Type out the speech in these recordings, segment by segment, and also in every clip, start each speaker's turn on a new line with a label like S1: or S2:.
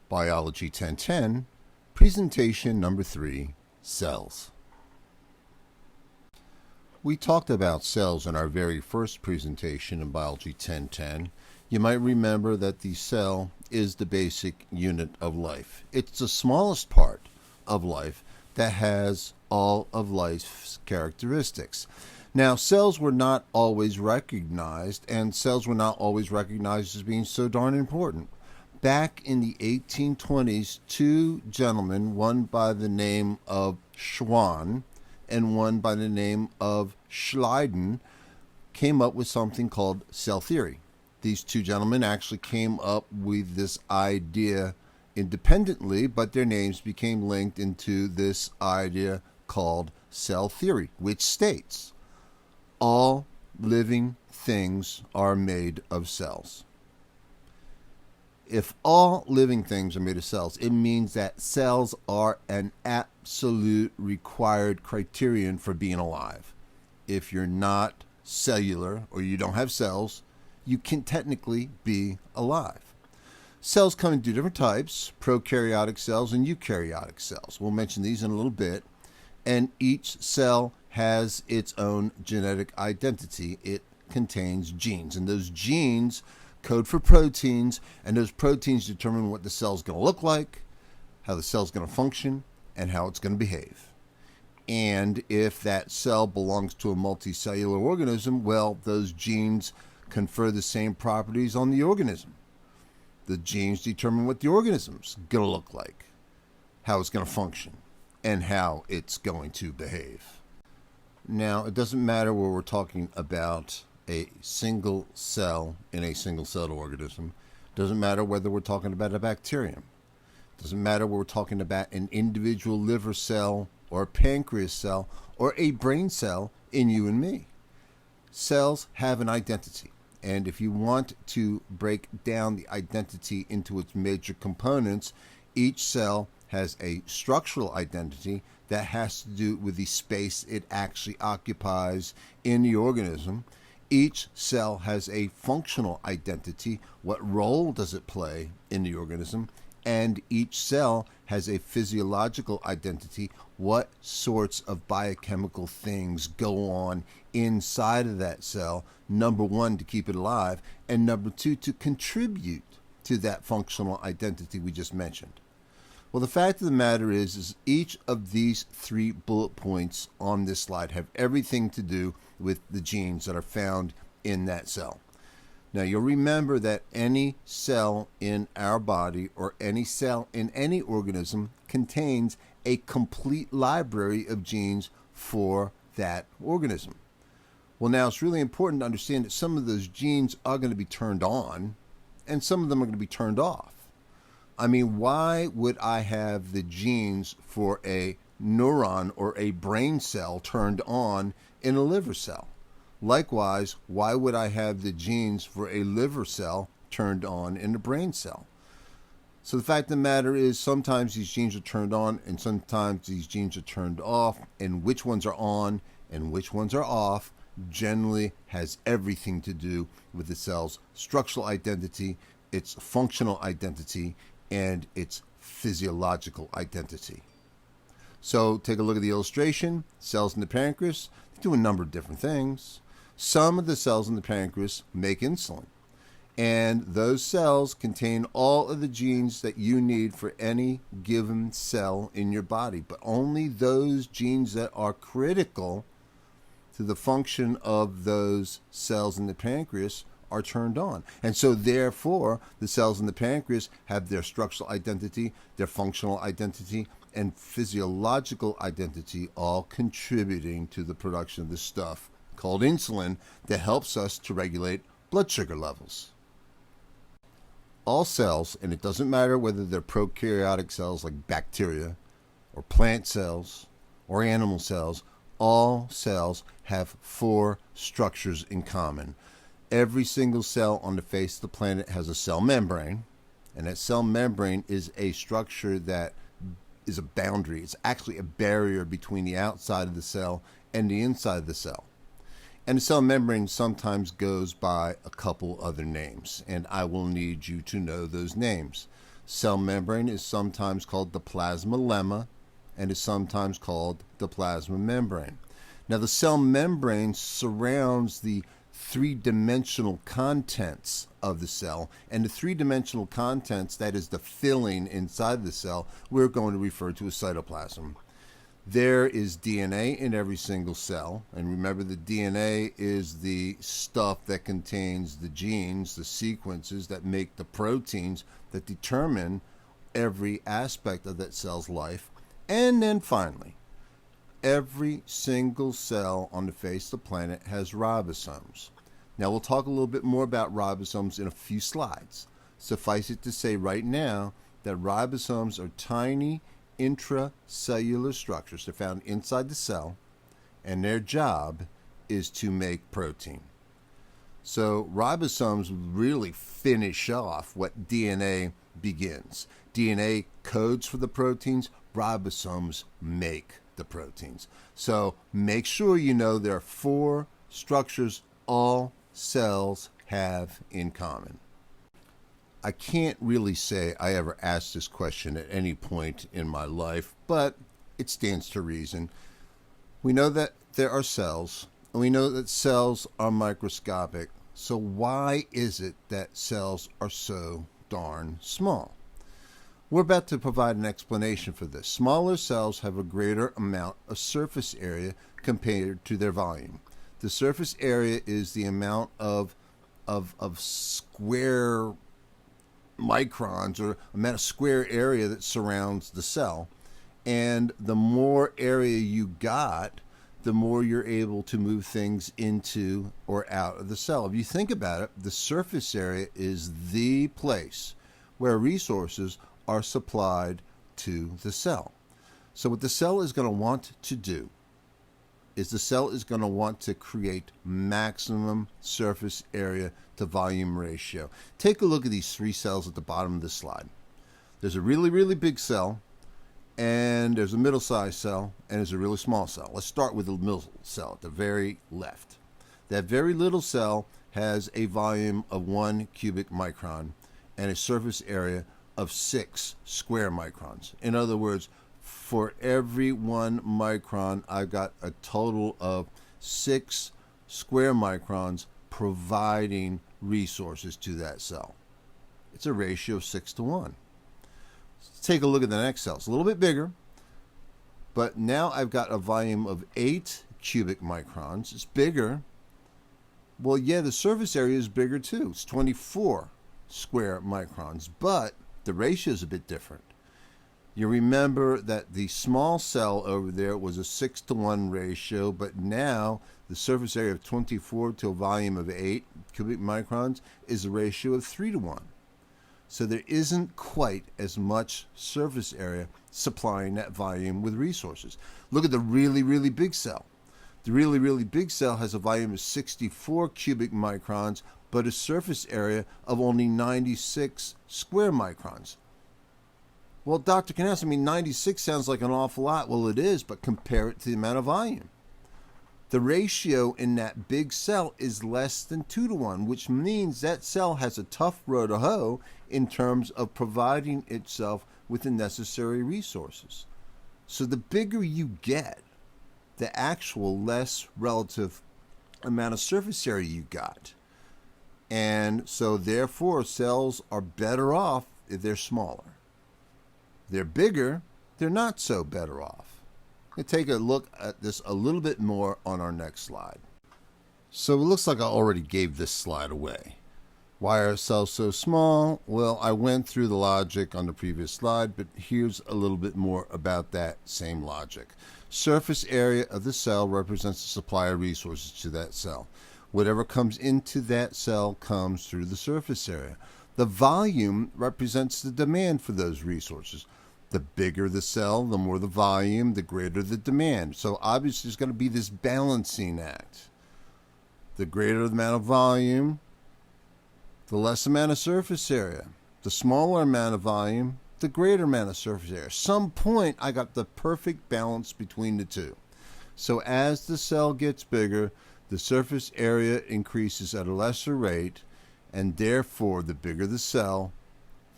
S1: Biology 1010, Presentation Number 3, Cells. We talked about cells in our very first presentation in Biology 1010. You might remember that the cell is the basic unit of life. It's the smallest part of life that has all of life's characteristics. Now, cells were not always recognized, and cells were not always recognized as being so darn important. Back in the 1820s, two gentlemen, one by the name of Schwann and one by the name of Schleiden, came up with something called cell theory. These two gentlemen actually came up with this idea independently, but their names became linked into this idea called cell theory, which states all living things are made of cells. If all living things are made of cells, it means that cells are an absolute required criterion for being alive. If you're not cellular or you don't have cells, you can technically be alive. Cells come in two different types, prokaryotic cells and eukaryotic cells. We'll mention these in a little bit. And each cell has its own genetic identity. It contains genes, and those genes code for proteins, and those proteins determine what the cell's going to look like, how the cell's going to function, and how it's going to behave. And if that cell belongs to a multicellular organism, well, those genes confer the same properties on the organism. The genes determine what the organism's going to look like, how it's going to function, and how it's going to behave. Now, it doesn't matter where we're talking about a single cell in a single-celled organism. Doesn't matter whether we're talking about a bacterium. Doesn't matter whether we're talking about an individual liver cell or a pancreas cell or a brain cell in you and me. Cells have an identity. And if you want to break down the identity into its major components, each cell has a structural identity that has to do with the space it actually occupies in the organism. Each cell has a functional identity. What role does it play in the organism? And each cell has a physiological identity. What sorts of biochemical things go on inside of that cell? Number one, to keep it alive, and number two, to contribute to that functional identity we just mentioned. Well, the fact of the matter is each of these 3 bullet points on this slide have everything to do with the genes that are found in that cell. Now, you'll remember that any cell in our body or any cell in any organism contains a complete library of genes for that organism. Well, now it's really important to understand that some of those genes are going to be turned on and some of them are going to be turned off. I mean, why would I have the genes for a neuron or a brain cell turned on in a liver cell? Likewise, why would I have the genes for a liver cell turned on in a brain cell? So the fact of the matter is sometimes these genes are turned on and sometimes these genes are turned off, and which ones are on and which ones are off generally has everything to do with the cell's structural identity, its functional identity, and its physiological identity. So take a look at the illustration. Cells in the pancreas, they do a number of different things. Some of the cells in the pancreas make insulin, and those cells contain all of the genes that you need for any given cell in your body, but only those genes that are critical to the function of those cells in the pancreas are turned on. And so therefore, the cells in the pancreas have their structural identity, their functional identity, and physiological identity all contributing to the production of this stuff called insulin that helps us to regulate blood sugar levels. All cells, and it doesn't matter whether they're prokaryotic cells like bacteria or plant cells or animal cells, all cells have 4 structures in common. Every single cell on the face of the planet has a cell membrane, and that cell membrane is a structure that is a boundary. It's actually a barrier between the outside of the cell and the inside of the cell. And the cell membrane sometimes goes by a couple other names, and I will need you to know those names. Cell membrane is sometimes called the plasma lemma and is sometimes called the plasma membrane. Now, the cell membrane surrounds the three-dimensional contents of the cell, and the three-dimensional contents, that is the filling inside the cell, we're going to refer to as cytoplasm. There is DNA in every single cell, and remember the DNA is the stuff that contains the genes, the sequences that make the proteins that determine every aspect of that cell's life. And then finally, every single cell on the face of the planet has ribosomes. Now we'll talk a little bit more about ribosomes in a few slides. Suffice it to say right now that ribosomes are tiny intracellular structures. They're found inside the cell, and their job is to make protein. So ribosomes really finish off what DNA begins. DNA codes for the proteins, ribosomes make the proteins. So make sure you know there are 4 structures all cells have in common. I can't really say I ever asked this question at any point in my life, but it stands to reason. We know that there are cells, and we know that cells are microscopic. So why is it that cells are so darn small? We're about to provide an explanation for this. Smaller cells have a greater amount of surface area compared to their volume. The surface area is the amount of square microns, or amount of square area that surrounds the cell. And the more area you got, the more you're able to move things into or out of the cell. If you think about it, the surface area is the place where resources are supplied to the cell. So what the cell is going to want to do is the cell is going to want to create maximum surface area to volume ratio. Take a look at these 3 cells at the bottom of this slide. There's a really, really big cell, and there's a middle-sized cell, and there's a really small cell. Let's start with the middle cell at the very left. That very little cell has a volume of 1 cubic micron and a surface area of 6 square microns. In other words, for every 1 micron, I've got a total of 6 square microns providing resources to that cell. It's a ratio of 6 to 1. Let's take a look at the next cell. It's a little bit bigger, but now I've got a volume of 8 cubic microns. It's bigger. Well, yeah, the surface area is bigger too. It's 24 square microns, but the ratio is a bit different. You remember that the small cell over there was a 6 to 1 ratio, but now the surface area of 24 to a volume of 8 cubic microns is a ratio of 3 to 1. So there isn't quite as much surface area supplying that volume with resources. Look at the really, really big cell. The really, really big cell has a volume of 64 cubic microns, but a surface area of only 96 square microns. Well, Dr. Kness, 96 sounds like an awful lot. Well, it is, but compare it to the amount of volume. The ratio in that big cell is less than 2 to 1, which means that cell has a tough row to hoe in terms of providing itself with the necessary resources. So the bigger you get, the actual less relative amount of surface area you got. And so therefore, cells are better off if they're smaller. They're bigger, they're not so better off. We'll take a look at this a little bit more on our next slide. So it looks like I already gave this slide away. Why are cells so small? Well, I went through the logic on the previous slide, but here's a little bit more about that same logic. Surface area of the cell represents the supply of resources to that cell. Whatever comes into that cell comes through the surface area. The volume represents the demand for those resources. The bigger the cell, the more the volume, the greater the demand. So obviously there's going to be this balancing act. The greater the amount of volume, the less amount of surface area. The smaller amount of volume, the greater amount of surface area. At some point, I got the perfect balance between the two. So as the cell gets bigger, the surface area increases at a lesser rate, and therefore, the bigger the cell,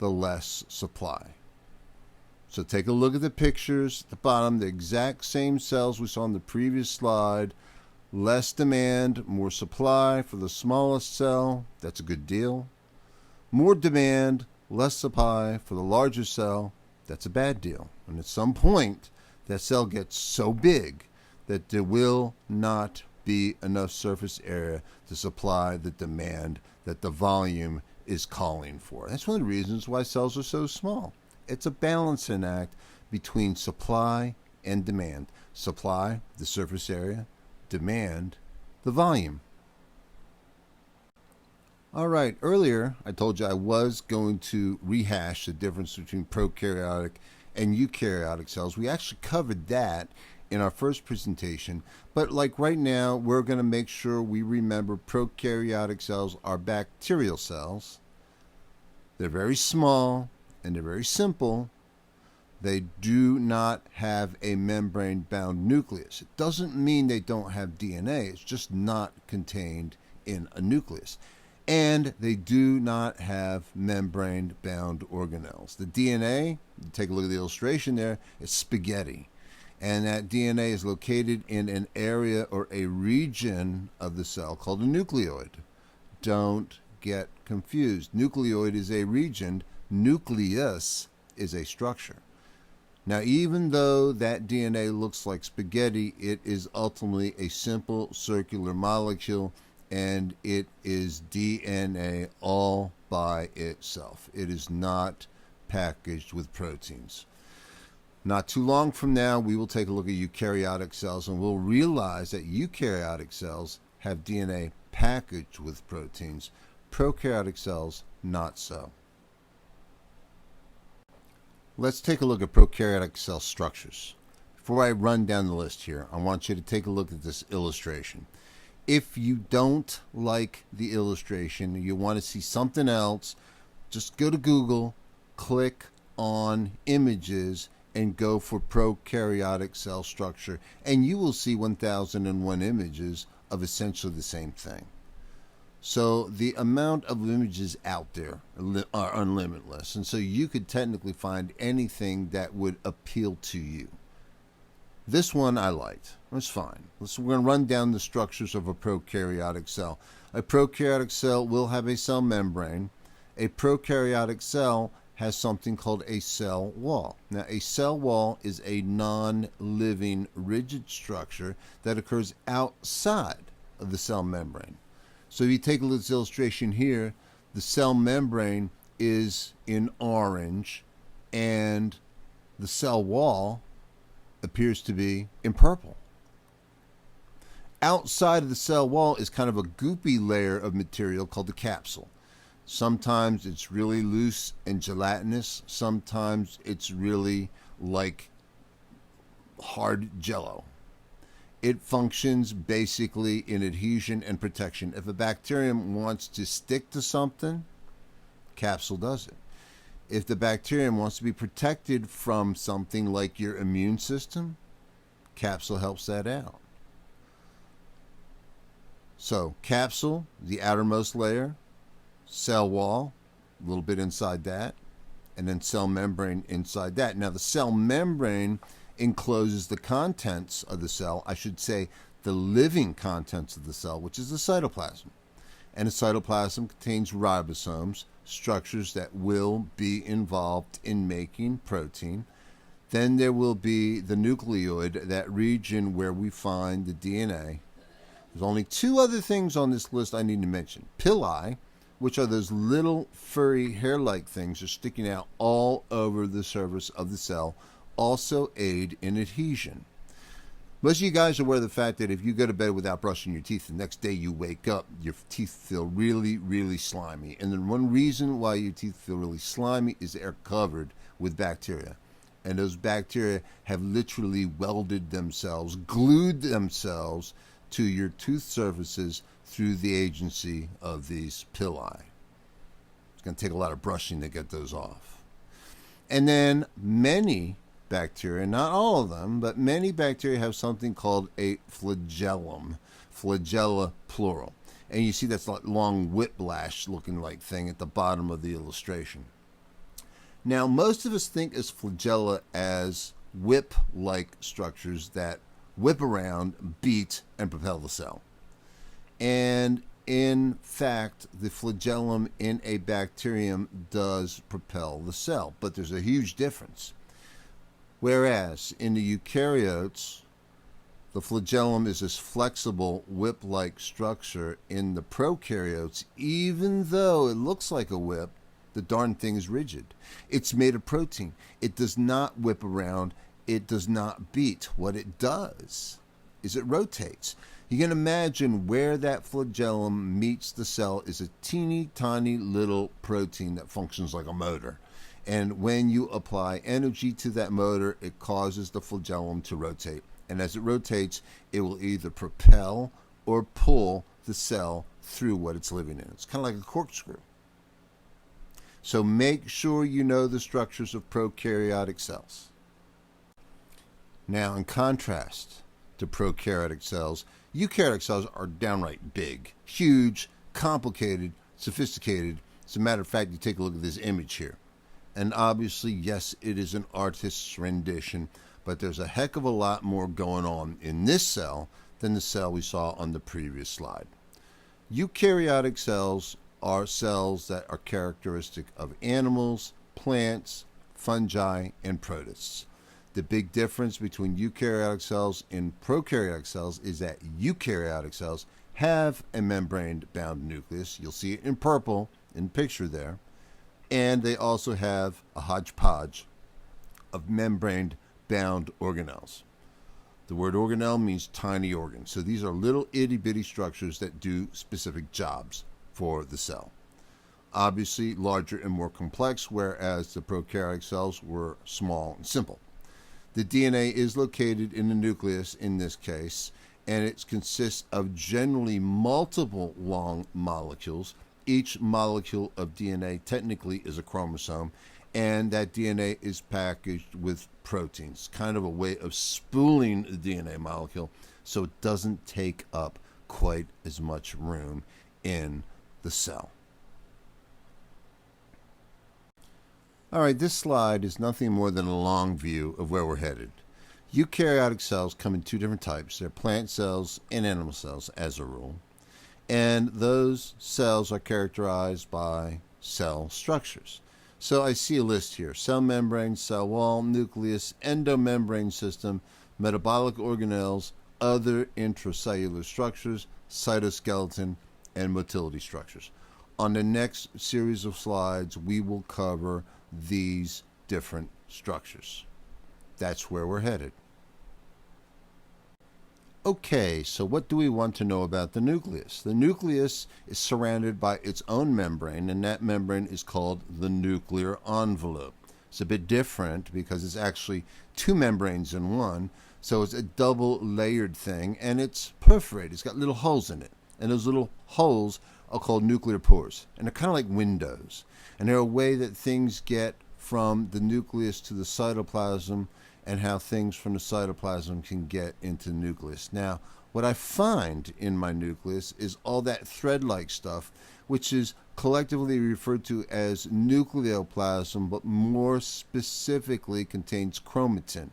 S1: the less supply. So take a look at the pictures at the bottom, the exact same cells we saw on the previous slide. Less demand, more supply for the smallest cell. That's a good deal. More demand, less supply for the larger cell. That's a bad deal. And at some point, that cell gets so big that there will not be enough surface area to supply the demand that the volume is calling for. That's one of the reasons why cells are so small. It's a balancing act between supply and demand. Supply, the surface area. Demand, the volume. All right, earlier I told you I was going to rehash the difference between prokaryotic and eukaryotic cells. We actually covered that in our first presentation, but like right now, we're going to make sure we remember prokaryotic cells are bacterial cells. They're very small and they're very simple. They do not have a membrane-bound nucleus. It doesn't mean they don't have DNA. It's just not contained in a nucleus. And they do not have membrane-bound organelles. The DNA, take a look at the illustration there, it's spaghetti. And that DNA is located in an area or a region of the cell called a nucleoid. Don't get confused. Nucleoid is a region. Nucleus is a structure. Now, even though that DNA looks like spaghetti, it is ultimately a simple circular molecule, and it is DNA all by itself. It is not packaged with proteins. Not too long from now, we will take a look at eukaryotic cells, and we'll realize that eukaryotic cells have DNA packaged with proteins. Prokaryotic cells, not so. Let's take a look at prokaryotic cell structures. Before I run down the list here, I want you to take a look at this illustration. If you don't like the illustration, you want to see something else, just go to Google, click on images, and go for prokaryotic cell structure, and you will see 1001 images of essentially the same thing. So the amount of images out there are unlimitless, and so you could technically find anything that would appeal to you. This one I liked. It's fine. We're going to run down the structures of a prokaryotic cell. A prokaryotic cell will have a cell membrane. A prokaryotic cell has something called a cell wall. Now, a cell wall is a non-living rigid structure that occurs outside of the cell membrane. So if you take a look at this illustration here, the cell membrane is in orange and the cell wall appears to be in purple. Outside of the cell wall is kind of a goopy layer of material called the capsule. Sometimes it's really loose and gelatinous. Sometimes it's really like hard jello. It functions basically in adhesion and protection. If a bacterium wants to stick to something, capsule does it. If the bacterium wants to be protected from something like your immune system, capsule helps that out. So capsule, the outermost layer, cell wall, a little bit inside that, and then cell membrane inside that. Now the cell membrane encloses the contents of the cell, I should say the living contents of the cell, which is the cytoplasm. And the cytoplasm contains ribosomes, structures that will be involved in making protein. Then there will be the nucleoid, that region where we find the DNA. There's only two other things on this list I need to mention. Pili, which are those little furry hair-like things that are sticking out all over the surface of the cell, also aid in adhesion. Most of you guys are aware of the fact that if you go to bed without brushing your teeth, the next day you wake up, your teeth feel really, really slimy. And then one reason why your teeth feel really slimy is they're covered with bacteria. And those bacteria have literally welded themselves, glued themselves to your tooth surfaces through the agency of these pili. It's going to take a lot of brushing to get those off. And then many bacteria, not all of them, but many bacteria have something called a flagellum, flagella plural. And you see that's like long whiplash looking like thing at the bottom of the illustration. Now, most of us think of flagella as whip-like structures that whip around, beat, and propel the cell. And in fact, the flagellum in a bacterium does propel the cell, but there's a huge difference. Whereas in the eukaryotes, the flagellum is this flexible whip-like structure. In the prokaryotes, even though it looks like a whip, the darn thing is rigid. It's made of protein. It does not whip around. It does not beat. What it does is it rotates. You can imagine where that flagellum meets the cell is a teeny tiny little protein that functions like a motor. And when you apply energy to that motor, it causes the flagellum to rotate. And as it rotates, it will either propel or pull the cell through what it's living in. It's kind of like a corkscrew. So make sure you know the structures of prokaryotic cells. Now, in contrast to prokaryotic cells, eukaryotic cells are downright big, huge, complicated, sophisticated. As a matter of fact, you take a look at this image here. And obviously, yes, it is an artist's rendition, but there's a heck of a lot more going on in this cell than the cell we saw on the previous slide. Eukaryotic cells are cells that are characteristic of animals, plants, fungi, and protists. The big difference between eukaryotic cells and prokaryotic cells is that eukaryotic cells have a membrane-bound nucleus. You'll see it in purple in the picture there. And they also have a hodgepodge of membrane-bound organelles. The word organelle means tiny organ. So these are little itty-bitty structures that do specific jobs for the cell. Obviously larger and more complex, whereas the prokaryotic cells were small and simple. The DNA is located in the nucleus in this case, and it consists of generally multiple long molecules. Each molecule of DNA technically is a chromosome, and that DNA is packaged with proteins, kind of a way of spooling the DNA molecule so it doesn't take up quite as much room in the cell. All right, this slide is nothing more than a long view of where we're headed. Eukaryotic cells come in two different types. They're plant cells and animal cells, as a rule. And those cells are characterized by cell structures. So I see a list here: cell membrane, cell wall, nucleus, endomembrane system, metabolic organelles, other intracellular structures, cytoskeleton, and motility structures. On the next series of slides, we will cover these different structures. That's where we're headed. Okay, so what do we want to know about the nucleus? The nucleus is surrounded by its own membrane, and that membrane is called the nuclear envelope. It's a bit different because it's actually two membranes in one, so it's a double layered thing, and it's perforated. It's got little holes in it, and those little holes are called nuclear pores, and they're kind of like windows, and they're a way that things get from the nucleus to the cytoplasm, and how things from the cytoplasm can get into the nucleus. Now, what I find in my nucleus is all that thread-like stuff, which is collectively referred to as nucleoplasm, but more specifically contains chromatin.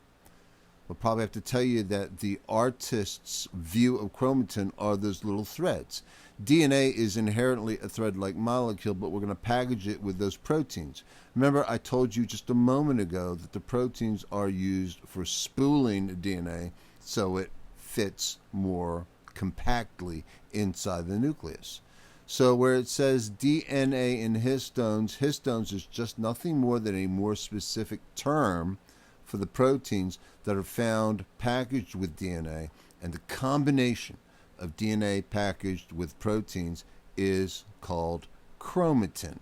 S1: I'll probably have to tell you that the artist's view of chromatin are those little threads. DNA is inherently a thread-like molecule, but we're going to package it with those proteins. Remember, I told you just a moment ago that the proteins are used for spooling DNA so it fits more compactly inside the nucleus. So where it says DNA in histones, histones is just nothing more than a more specific term for the proteins that are found packaged with DNA, and the combination of DNA packaged with proteins is called chromatin.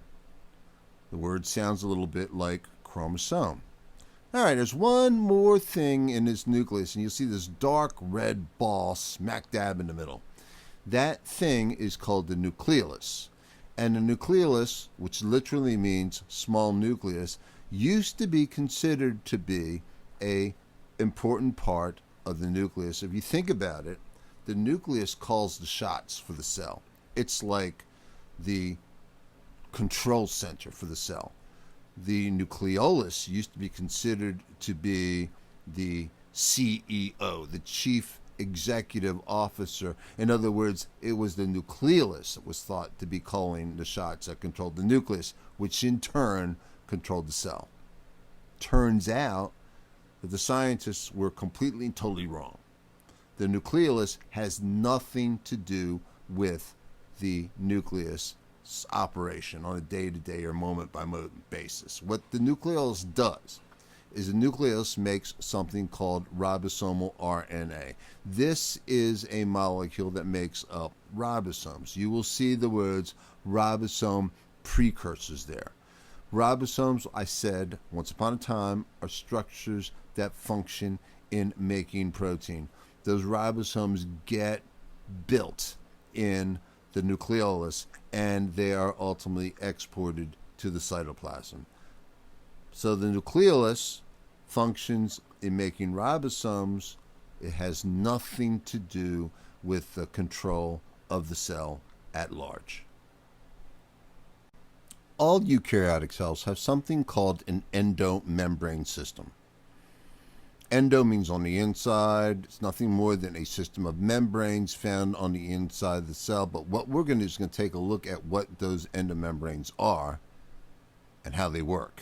S1: The word sounds a little bit like chromosome. All right, there's one more thing in this nucleus, and you'll see this dark red ball smack dab in the middle. That thing is called the nucleolus. And the nucleolus, which literally means small nucleus, used to be considered to be an important part of the nucleus. If you think about it, the nucleus calls the shots for the cell. It's like the control center for the cell. The nucleolus used to be considered to be the CEO, the chief executive officer. In other words, it was the nucleolus that was thought to be calling the shots that controlled the nucleus, which in turn controlled the cell. Turns out that the scientists were completely and totally wrong. The nucleolus has nothing to do with the nucleus operation on a day-to-day or moment-by-moment basis. What the nucleolus does is the nucleus makes something called ribosomal RNA. This is a molecule that makes up ribosomes. You will see the words ribosome precursors there. Ribosomes, I said once upon a time, are structures that function in making protein. Those ribosomes get built in the nucleolus, and they are ultimately exported to the cytoplasm. So the nucleolus functions in making ribosomes. It has nothing to do with the control of the cell at large. All eukaryotic cells have something called an endomembrane system. Endo means on the inside. It's nothing more than a system of membranes found on the inside of the cell. But what we're going to do is going to take a look at what those endomembranes are and how they work.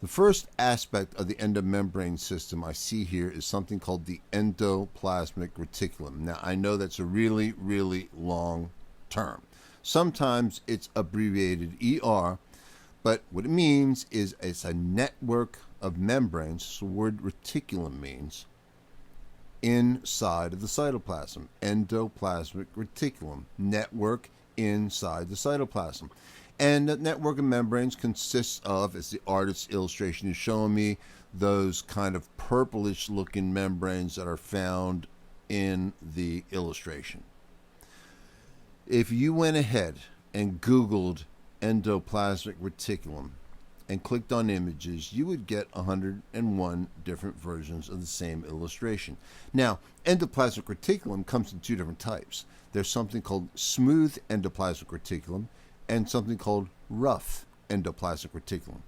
S1: The first aspect of the endomembrane system I see here is something called the endoplasmic reticulum. Now, I know that's a really, really long term. Sometimes it's abbreviated ER, but what it means is it's a network of membranes. So the word reticulum means inside of the cytoplasm. Endoplasmic reticulum, network inside the cytoplasm. And that network of membranes consists of, as the artist's illustration is showing me, those kind of purplish looking membranes that are found in the illustration. If you went ahead and Googled endoplasmic reticulum and clicked on images, you would get 101 different versions of the same illustration. Now, endoplasmic reticulum comes in two different types. There's something called smooth endoplasmic reticulum and something called rough endoplasmic reticulum.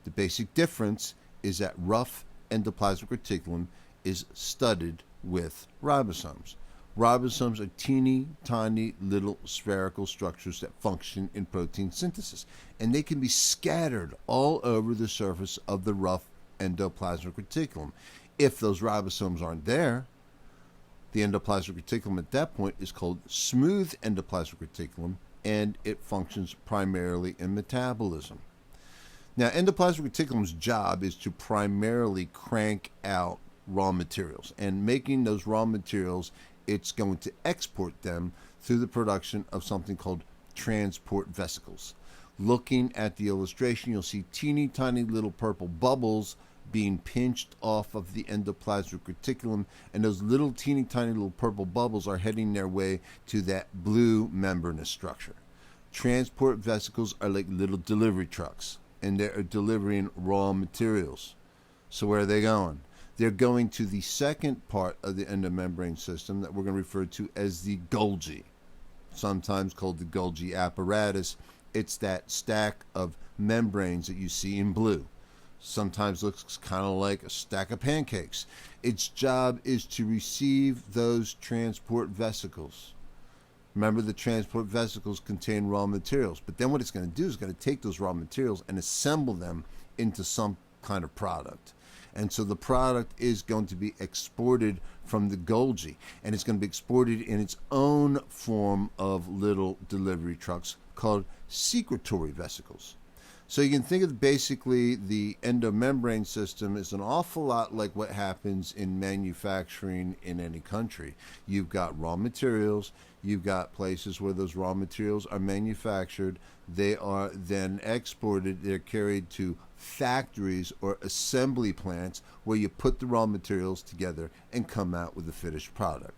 S1: The basic difference is that rough endoplasmic reticulum is studded with ribosomes. Ribosomes are teeny tiny little spherical structures that function in protein synthesis, and they can be scattered all over the surface of the rough endoplasmic reticulum. If those ribosomes aren't there, the endoplasmic reticulum at that point is called smooth endoplasmic reticulum, and it functions primarily in metabolism. Now, endoplasmic reticulum's job is to primarily crank out raw materials, and making those raw materials, it's going to export them through the production of something called transport vesicles. Looking at the illustration, you'll see teeny tiny little purple bubbles being pinched off of the endoplasmic reticulum, and those little teeny tiny little purple bubbles are heading their way to that blue membranous structure. Transport vesicles are like little delivery trucks, and they're delivering raw materials. So where are they going? They're going to the second part of the endomembrane system that we're going to refer to as the Golgi, sometimes called the Golgi apparatus. It's that stack of membranes that you see in blue. Sometimes looks kind of like a stack of pancakes. Its job is to receive those transport vesicles. Remember, the transport vesicles contain raw materials, but then what it's going to do is going to take those raw materials and assemble them into some kind of product. And so the product is going to be exported from the Golgi, and it's going to be exported in its own form of little delivery trucks called secretory vesicles. So you can think of basically the endomembrane system as an awful lot like what happens in manufacturing in any country. You've got raw materials, you've got places where those raw materials are manufactured, they are then exported, they're carried to factories or assembly plants where you put the raw materials together and come out with a finished product.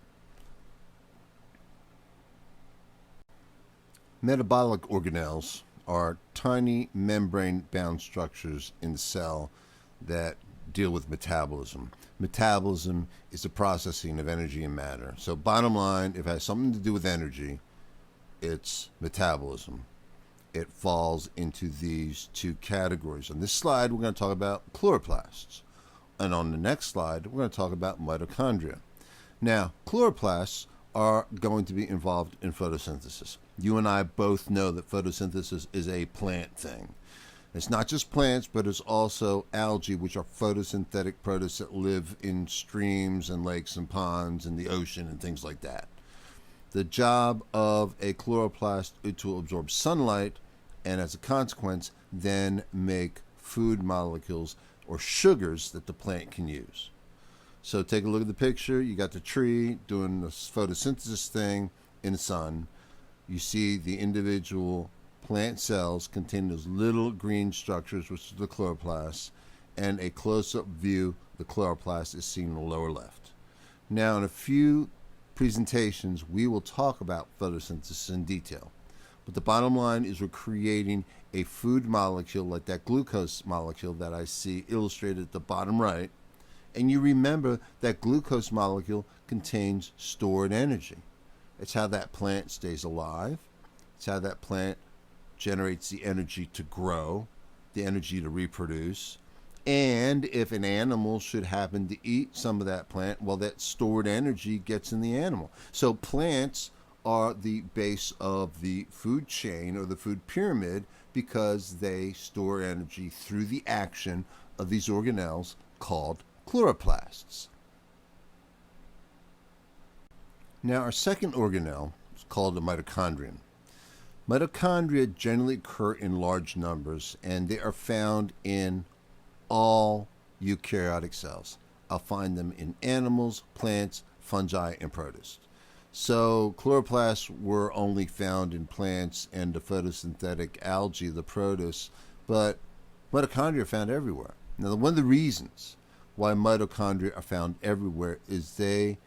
S1: Metabolic organelles are tiny membrane-bound structures in the cell that deal with metabolism. Metabolism is the processing of energy and matter. So bottom line, if it has something to do with energy, it's metabolism. it falls into these two categories. On this slide, we're going to talk about chloroplasts. And on the next slide, we're going to talk about mitochondria. Now, chloroplasts are going to be involved in photosynthesis. You and I both know that photosynthesis is a plant thing. It's not just plants, but it's also algae, which are photosynthetic protists that live in streams and lakes and ponds and the ocean and things like that. The job of a chloroplast is to absorb sunlight and, as a consequence, then make food molecules or sugars that the plant can use. So take a look at the picture. You got the tree doing the photosynthesis thing in the sun. You see the individual plant cells contain those little green structures, which are the chloroplasts, and a close-up view, the chloroplast is seen in the lower left. Now, in a few presentations, we will talk about photosynthesis in detail. But the bottom line is we're creating a food molecule like that glucose molecule that I see illustrated at the bottom right. And you remember that glucose molecule contains stored energy. It's how that plant stays alive. It's how that plant generates the energy to grow, the energy to reproduce. And if an animal should happen to eat some of that plant, well, that stored energy gets in the animal. So plants are the base of the food chain or the food pyramid because they store energy through the action of these organelles called chloroplasts. Now, our second organelle is called a mitochondrion. Mitochondria generally occur in large numbers, and they are found in all eukaryotic cells. I'll find them in animals, plants, fungi, and protists. So chloroplasts were only found in plants and the photosynthetic algae, the protists, but mitochondria are found everywhere. Now, one of the reasons why mitochondria are found everywhere is they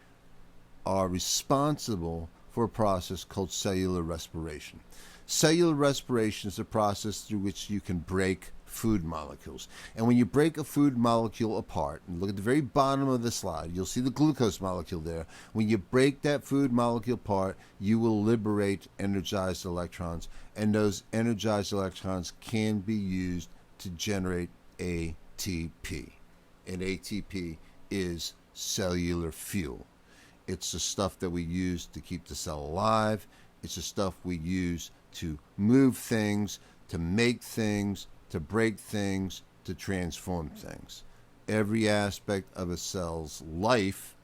S1: are responsible for a process called cellular respiration. Cellular respiration is a process through which you can break food molecules. And when you break a food molecule apart, and look at the very bottom of the slide, you'll see the glucose molecule there. When you break that food molecule apart, you will liberate energized electrons, and those energized electrons can be used to generate ATP. And ATP is cellular fuel. It's the stuff that we use to keep the cell alive. It's the stuff we use to move things, to make things, to break things, to transform things. Every aspect of a cell's life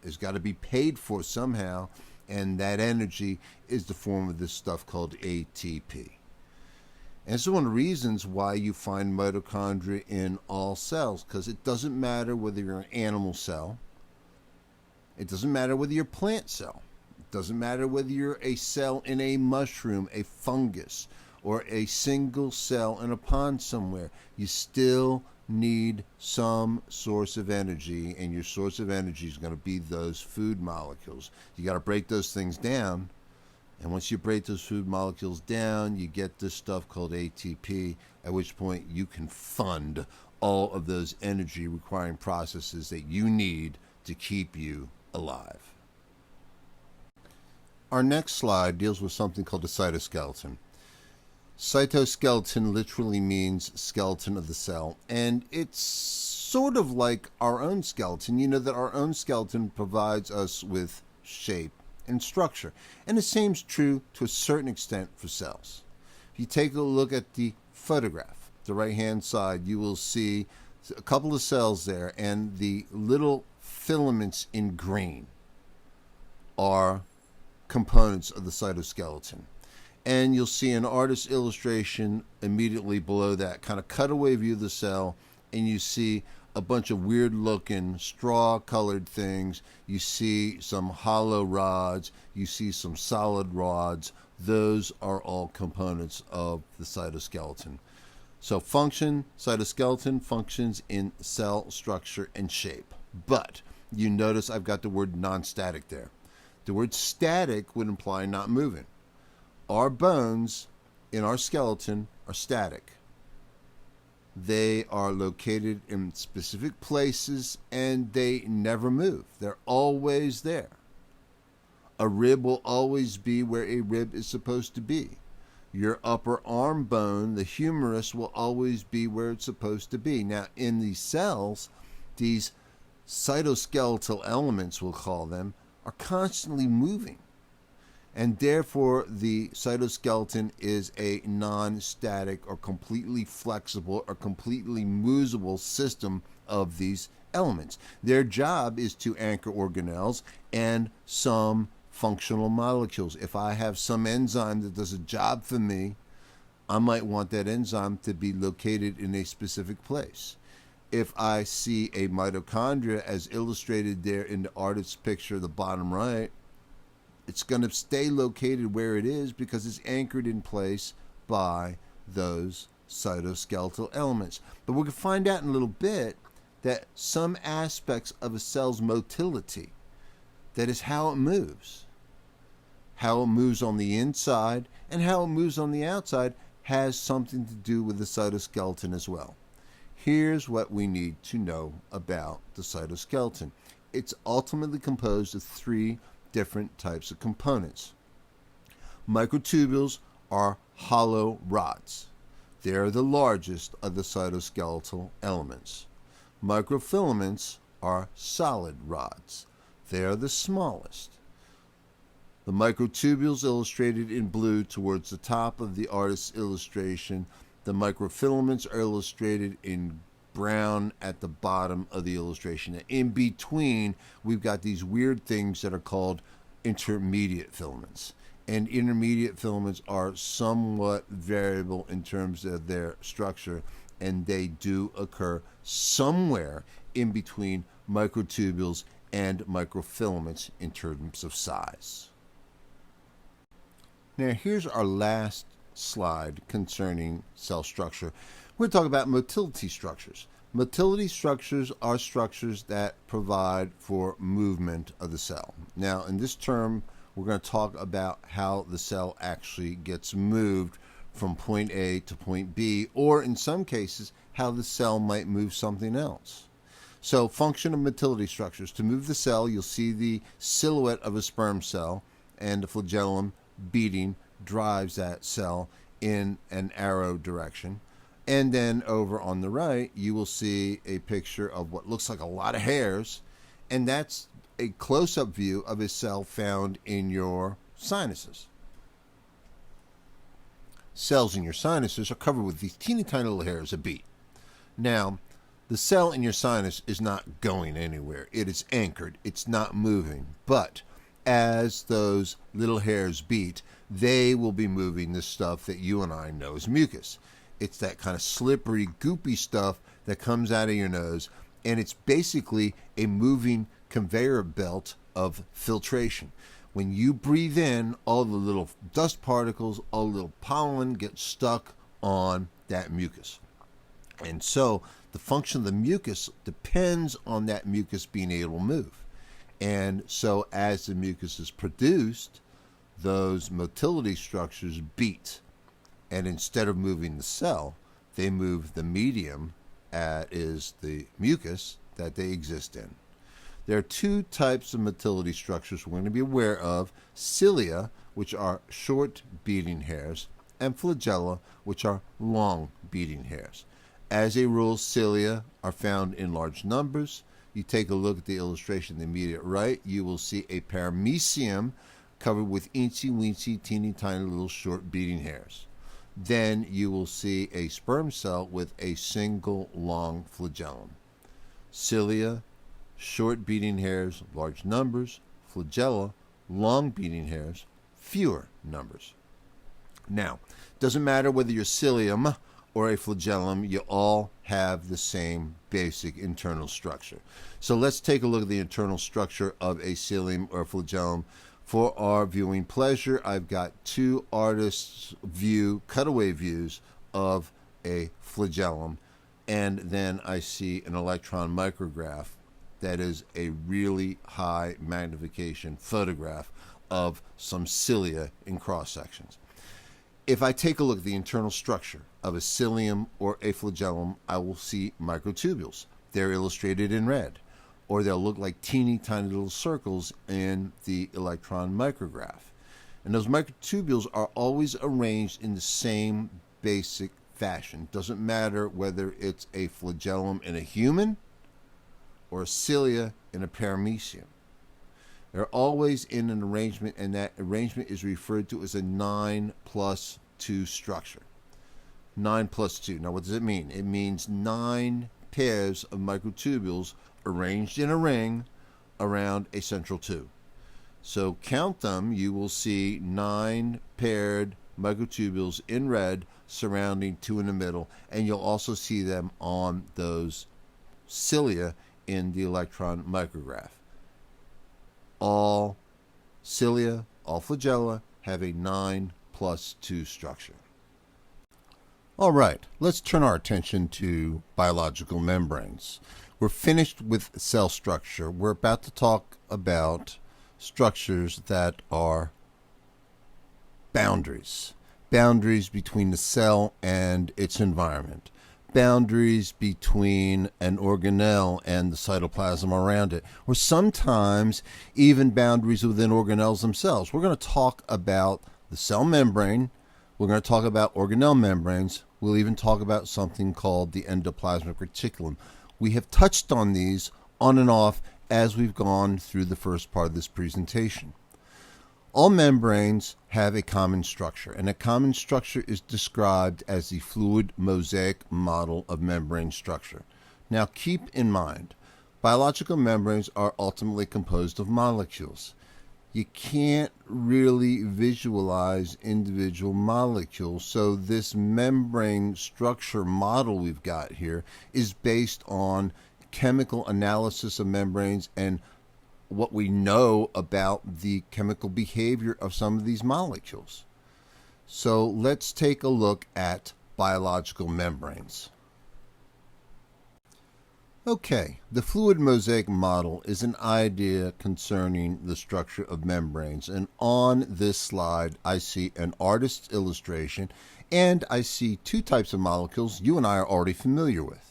S1: has got to be paid for somehow, and that energy is the form of this stuff called ATP. And it's one of the reasons why you find mitochondria in all cells, because it doesn't matter whether you're an animal cell, it doesn't matter whether you're a plant cell, it doesn't matter whether you're a cell in a mushroom, a fungus, or a single cell in a pond somewhere. You still need some source of energy, and your source of energy is going to be those food molecules. You got to break those things down, and once you break those food molecules down, you get this stuff called ATP, at which point you can fund all of those energy requiring processes that you need to keep you alive. Our next slide deals with something called the cytoskeleton. Cytoskeleton literally means skeleton of the cell, and it's sort of like our own skeleton. You know that our own skeleton provides us with shape and structure, and the same is true to a certain extent for cells. If you take a look at the photograph, the right-hand side, you will see a couple of cells there, and the little filaments in green are components of the cytoskeleton. And you'll see an artist's illustration immediately below that, kind of cutaway view of the cell, and you see a bunch of weird looking straw colored things. You see some hollow rods, you see some solid rods. Those are all components of the cytoskeleton. So function, cytoskeleton functions in cell structure and shape. But you notice I've got the word non-static there. The word static would imply not moving. Our bones in our skeleton are static. They are located in specific places and they never move. They're always there. A rib will always be where a rib is supposed to be. Your upper arm bone, the humerus, will always be where it's supposed to be. Now, in these cells, these cytoskeletal elements, we'll call them, are constantly moving. And therefore, the cytoskeleton is a non-static or completely flexible or completely movable system of these elements. Their job is to anchor organelles and some functional molecules. If I have some enzyme that does a job for me, I might want that enzyme to be located in a specific place. If I see a mitochondria as illustrated there in the artist's picture, the bottom right, it's going to stay located where it is because it's anchored in place by those cytoskeletal elements. But we're going to find out in a little bit that some aspects of a cell's motility, that is how it moves on the inside and how it moves on the outside, has something to do with the cytoskeleton as well. Here's what we need to know about the cytoskeleton. It's ultimately composed of three different types of components. Microtubules are hollow rods. They are the largest of the cytoskeletal elements. Microfilaments are solid rods. They are the smallest. The microtubules illustrated in blue towards the top of the artist's illustration. The microfilaments are illustrated in brown at the bottom of the illustration. And in between, we've got these weird things that are called intermediate filaments. And intermediate filaments are somewhat variable in terms of their structure, and they do occur somewhere in between microtubules and microfilaments in terms of size. Now, here's our last slide concerning cell structure. We're talking about motility structures. Motility structures are structures that provide for movement of the cell. Now, in this term, we're going to talk about how the cell actually gets moved from point A to point B, or in some cases, how the cell might move something else. So, function of motility structures. To move the cell, you'll see the silhouette of a sperm cell, and the flagellum beating drives that cell in an arrow direction. And then over on the right, you will see a picture of what looks like a lot of hairs, and that's a close-up view of a cell found in your sinuses. Cells in your sinuses are covered with these teeny tiny little hairs that beat. Now, the cell in your sinus is not going anywhere. It is anchored. It's not moving. But as those little hairs beat, they will be moving the stuff that you and I know as mucus. It's that kind of slippery, goopy stuff that comes out of your nose, and it's basically a moving conveyor belt of filtration. When you breathe in, all the little dust particles, all the little pollen get stuck on that mucus. And so the function of the mucus depends on that mucus being able to move. And so as the mucus is produced, those motility structures beat. And instead of moving the cell, they move the medium, is the mucus that they exist in. There are two types of motility structures we're going to be aware of: cilia, which are short beating hairs, and flagella, which are long beating hairs. As a rule, cilia are found in large numbers. You take a look at the illustration in the immediate right, you will see a paramecium covered with eensy-weensy, teeny tiny little short beating hairs. Then you will see a sperm cell with a single long flagellum. Cilia, short beating hairs, large numbers. Flagella, long beating hairs, fewer numbers. Now, it doesn't matter whether you're cilium or a flagellum, you all have the same basic internal structure. So let's take a look at the internal structure of a cilium or flagellum. For our viewing pleasure, I've got two artists' cutaway views of a flagellum, and then I see an electron micrograph that is a really high magnification photograph of some cilia in cross sections. If I take a look at the internal structure of a cilium or a flagellum, I will see microtubules. They're illustrated in red, or they'll look like teeny tiny little circles in the electron micrograph. And those microtubules are always arranged in the same basic fashion. Doesn't matter whether it's a flagellum in a human or a cilia in a paramecium. They're always in an arrangement, and that arrangement is referred to as a 9+2 structure. 9+2. Now, what does it mean? It means 9 pairs of microtubules arranged in a ring around a central tube. So count them. You will see 9 paired microtubules in red surrounding 2 in the middle, and you'll also see them on those cilia in the electron micrograph. All cilia, all flagella have a 9+2 structure. All right, let's turn our attention to biological membranes. We're finished with cell structure. We're about to talk about structures that are boundaries. Boundaries between the cell and its environment. Boundaries between an organelle and the cytoplasm around it, or sometimes even boundaries within organelles themselves. We're going to talk about the cell membrane. We're going to talk about organelle membranes. We'll even talk about something called the endoplasmic reticulum. We have touched on these on and off as we've gone through the first part of this presentation. All membranes have a common structure, and a common structure is described as the fluid mosaic model of membrane structure. Now keep in mind, biological membranes are ultimately composed of molecules. You can't really visualize individual molecules, so this membrane structure model we've got here is based on chemical analysis of membranes and what we know about the chemical behavior of some of these molecules. So let's take a look at biological membranes. Okay, the fluid mosaic model is an idea concerning the structure of membranes, and on this slide I see an artist's illustration, and I see 2 types of molecules you and I are already familiar with.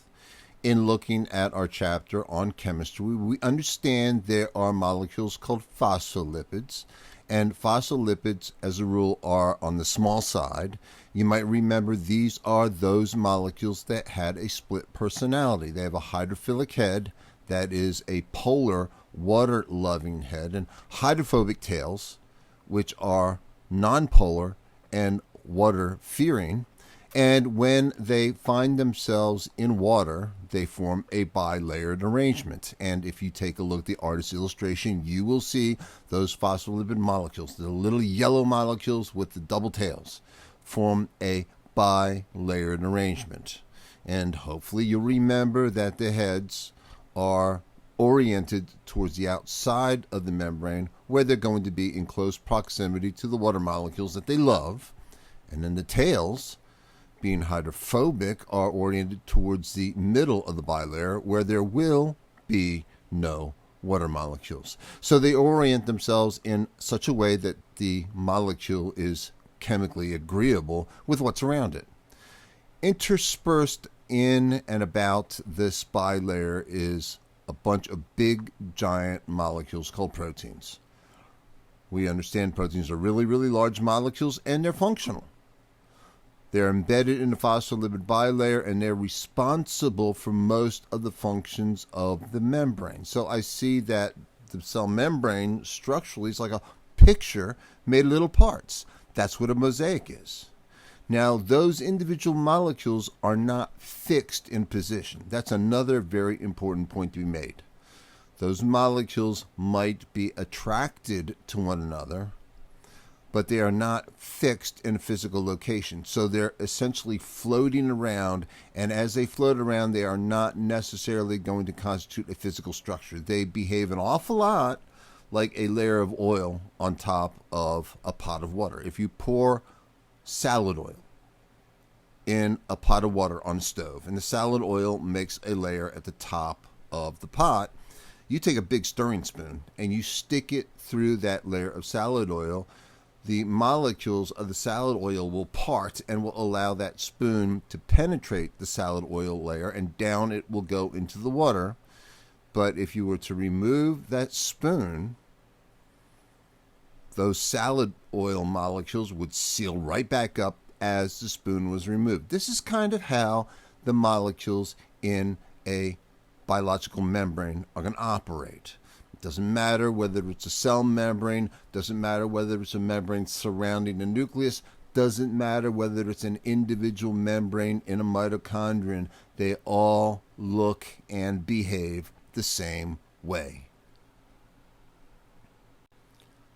S1: In looking at our chapter on chemistry, we understand there are molecules called phospholipids, and phospholipids as a rule are on the small side. You might remember these are those molecules that had a split personality. They have a hydrophilic head that is a polar water-loving head, and hydrophobic tails, which are nonpolar and water-fearing. And when they find themselves in water, they form a bilayered arrangement. And if you take a look at the artist's illustration, you will see those phospholipid molecules, the little yellow molecules with the double tails, form a bilayered arrangement. And hopefully you'll remember that the heads are oriented towards the outside of the membrane, where they're going to be in close proximity to the water molecules that they love. And then the tails, being hydrophobic, are oriented towards the middle of the bilayer, where there will be no water molecules. So they orient themselves in such a way that the molecule is chemically agreeable with what's around it. Interspersed in and about this bilayer is a bunch of big, giant molecules called proteins. We understand proteins are really, really large molecules, and they're functional. They're embedded in the phospholipid bilayer, and they're responsible for most of the functions of the membrane. So I see that the cell membrane structurally is like a picture made of little parts. That's what a mosaic is. Now, those individual molecules are not fixed in position. That's another very important point to be made. Those molecules might be attracted to one another, but they are not fixed in a physical location. So they're essentially floating around, and as they float around, they are not necessarily going to constitute a physical structure. They behave an awful lot like a layer of oil on top of a pot of water. If you pour salad oil in a pot of water on a stove, and the salad oil makes a layer at the top of the pot, you take a big stirring spoon and you stick it through that layer of salad oil. The molecules of the salad oil will part and will allow that spoon to penetrate the salad oil layer, and down it will go into the water. But if you were to remove that spoon those salad oil molecules would seal right back up as the spoon was removed. This is kind of how the molecules in a biological membrane are going to operate. It doesn't matter whether it's a cell membrane, doesn't matter whether it's a membrane surrounding the nucleus, doesn't matter whether it's an individual membrane in a mitochondrion, they all look and behave the same way.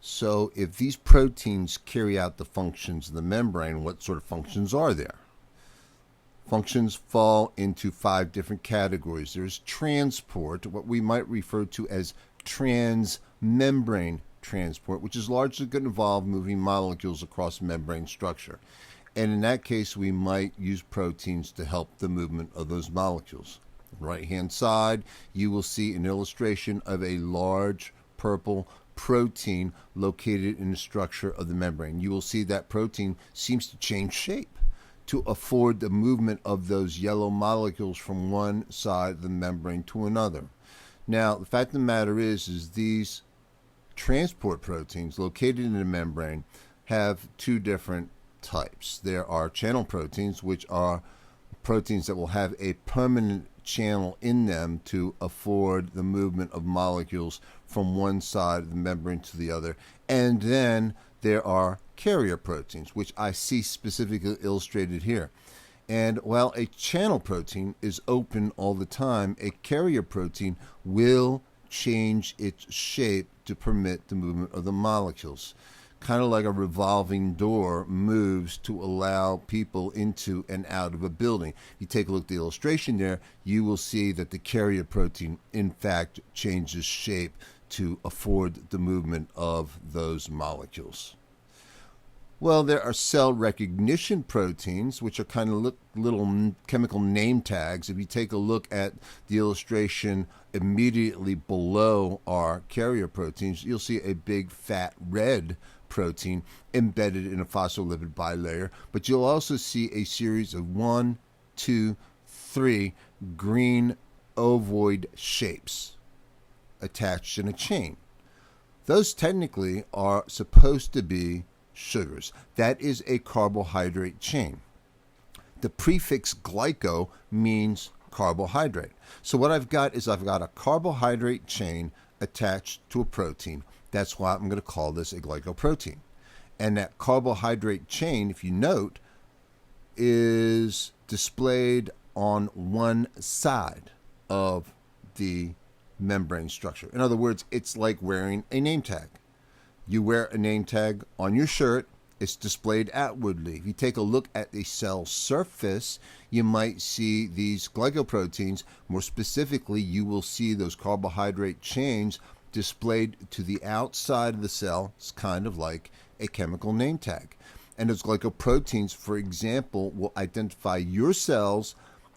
S1: So if these proteins carry out the functions of the membrane, what sort of functions are there? Functions fall into 5 different categories. There's transport, what we might refer to as transmembrane transport, which is largely going to involve moving molecules across membrane structure. And in that case, we might use proteins to help the movement of those molecules. On the right-hand side, you will see an illustration of a large purple protein located in the structure of the membrane. You will see that protein seems to change shape to afford the movement of those yellow molecules from one side of the membrane to another. Now, the fact of the matter is these transport proteins located in the membrane have 2 different types. There are channel proteins, which are proteins that will have a permanent channel in them to afford the movement of molecules from one side of the membrane to the other. And then there are carrier proteins, which I see specifically illustrated here. And while a channel protein is open all the time, a carrier protein will change its shape to permit the movement of the molecules. Kind of like a revolving door moves to allow people into and out of a building. You take a look at the illustration there, you will see that the carrier protein, in fact, changes shape to afford the movement of those molecules. Well, there are cell recognition proteins, which are kind of little chemical name tags. If you take a look at the illustration immediately below our carrier proteins, you'll see a big fat red protein embedded in a phospholipid bilayer, but you'll also see a series of 1, 2, 3 green ovoid shapes attached in a chain. Those technically are supposed to be sugars. That is a carbohydrate chain. The prefix glyco means carbohydrate. So what I've got is I've got a carbohydrate chain attached to a protein. That's why I'm going to call this a glycoprotein. And that carbohydrate chain, if you note, is displayed on one side of the membrane structure. In other words, it's like wearing a name tag. You wear a name tag on your shirt, it's displayed outwardly. If you take a look at the cell surface, you might see these glycoproteins. More specifically, you will see those carbohydrate chains displayed to the outside of the cell. It's kind of like a chemical name tag. And those glycoproteins, for example, will identify your cells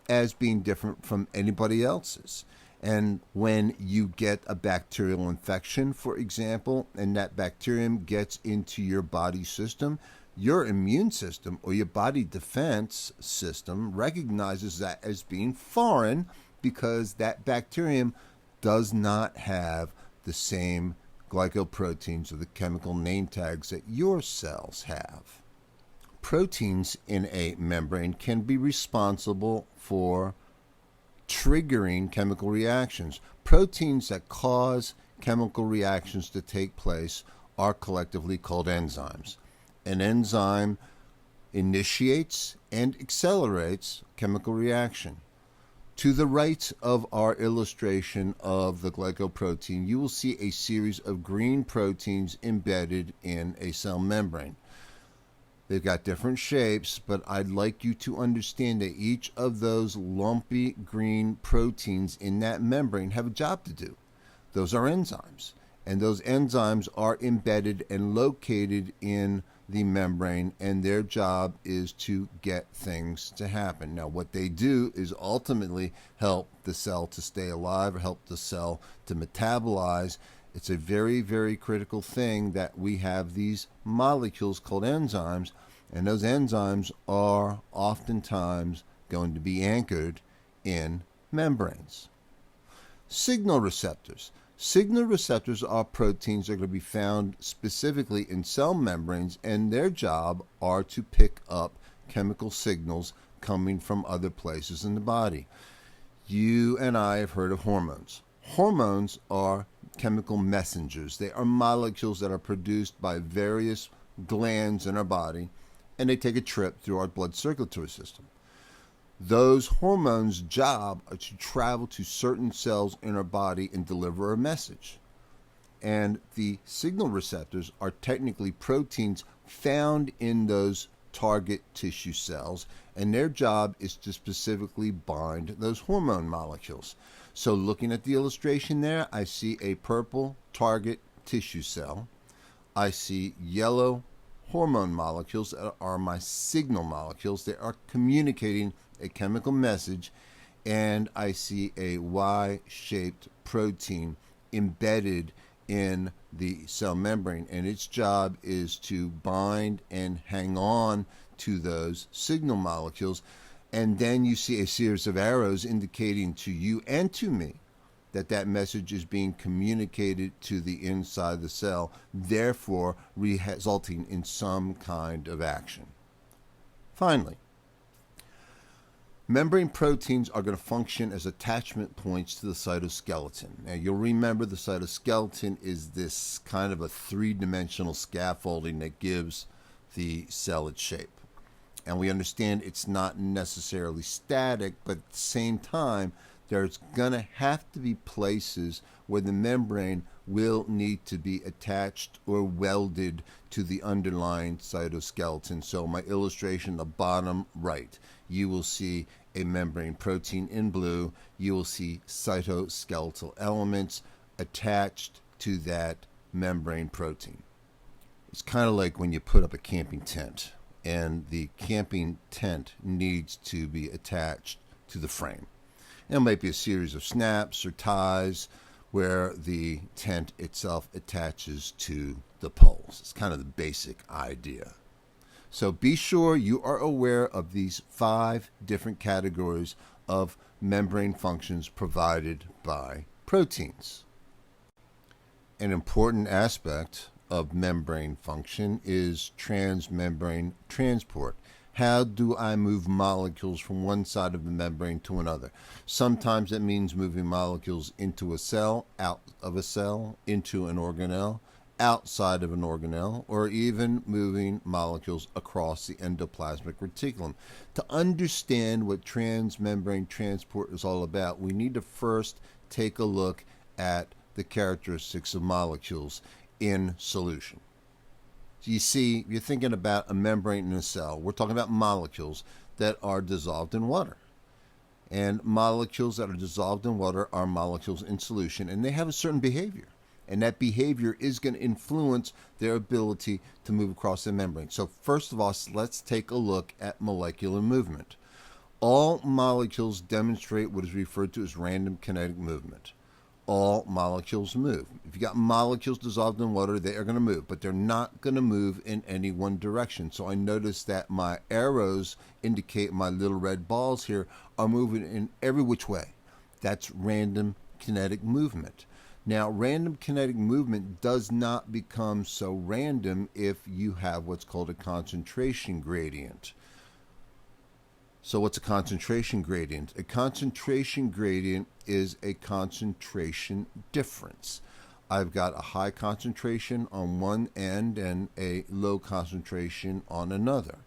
S1: as being different from anybody else's. And when you get a bacterial infection, for example, and that bacterium gets into your body system, your immune system or your body defense system recognizes that as being foreign because that bacterium does not have the same glycoproteins or the chemical name tags that your cells have. Proteins in a membrane can be responsible for triggering chemical reactions. Proteins that cause chemical reactions to take place are collectively called enzymes. An enzyme initiates and accelerates chemical reaction. To the right of our illustration of the glycoprotein, you will see a series of green proteins embedded in a cell membrane. They've got different shapes, but I'd like you to understand that each of those lumpy green proteins in that membrane have a job to do. Those are enzymes, and those enzymes are embedded and located in the membrane, and their job is to get things to happen. Now, what they do is ultimately help the cell to stay alive or help the cell to metabolize. It's a very, very critical thing that we have these molecules called enzymes, and those enzymes are oftentimes going to be anchored in membranes. Signal receptors. Signal receptors are proteins that are going to be found specifically in cell membranes, and their job are to pick up chemical signals coming from other places in the body. You and I have heard of hormones. Hormones are chemical messengers. They are molecules that are produced by various glands in our body, and they take a trip through our blood circulatory system. Those hormones' job are to travel to certain cells in our body and deliver a message. And the signal receptors are technically proteins found in those target tissue cells, and their job is to specifically bind those hormone molecules. So looking at the illustration there, I see a purple target tissue cell. I see yellow hormone molecules that are my signal molecules. They are communicating a chemical message, and I see a Y-shaped protein embedded in the cell membrane, and its job is to bind and hang on to those signal molecules. And then you see a series of arrows indicating to you and to me that that message is being communicated to the inside of the cell, therefore resulting in some kind of action. Finally, membrane proteins are going to function as attachment points to the cytoskeleton. Now, you'll remember the cytoskeleton is this kind of a three-dimensional scaffolding that gives the cell its shape. And we understand it's not necessarily static, but at the same time, there's going to have to be places where the membrane will need to be attached or welded to the underlying cytoskeleton. So my illustration, the bottom right, you will see a membrane protein in blue. You will see cytoskeletal elements attached to that membrane protein. It's kind of like when you put up a camping tent, and the camping tent needs to be attached to the frame. It might be a series of snaps or ties where the tent itself attaches to the poles. It's kind of the basic idea. So be sure you are aware of these 5 different categories of membrane functions provided by proteins. An important aspect of membrane function is transmembrane transport. How do I move molecules from one side of the membrane to another? Sometimes that means moving molecules into a cell, out of a cell, into an organelle, outside of an organelle, or even moving molecules across the endoplasmic reticulum. To understand what transmembrane transport is all about, we need to first take a look at the characteristics of molecules in solution. You see, you're thinking about a membrane in a cell. We're talking about molecules that are dissolved in water. And molecules that are dissolved in water are molecules in solution, and they have a certain behavior. And that behavior is going to influence their ability to move across the membrane. So first of all, let's take a look at molecular movement. All molecules demonstrate what is referred to as random kinetic movement. All molecules move. If you got molecules dissolved in water, they are going to move, but they're not going to move in any one direction. So I notice that my arrows indicate my little red balls here are moving in every which way. That's random kinetic movement. Now, random kinetic movement does not become so random if you have what's called a concentration gradient. So what's a concentration gradient? A concentration gradient is a concentration difference. I've got a high concentration on one end and a low concentration on another.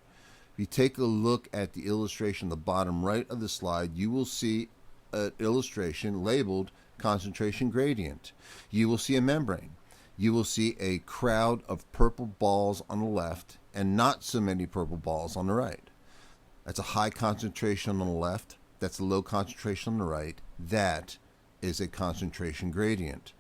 S1: If you take a look at the illustration, the bottom right of the slide, you will see an illustration labeled concentration gradient. You will see a membrane. You will see a crowd of purple balls on the left and not so many purple balls on the right. That's a high concentration on the left. That's a low concentration on the right. That is a concentration gradient.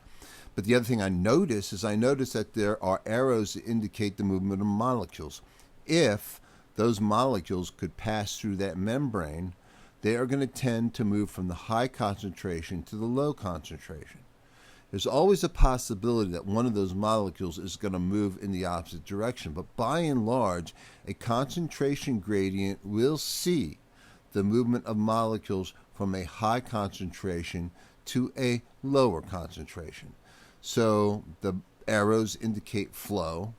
S1: But the other thing I notice is that there are arrows that indicate the movement of molecules. If those molecules could pass through that membrane, they are going to tend to move from the high concentration to the low concentration. There's always a possibility that one of those molecules is going to move in the opposite direction, but by and large, a concentration gradient will see the movement of molecules from a high concentration to a lower concentration. So the arrows indicate flow,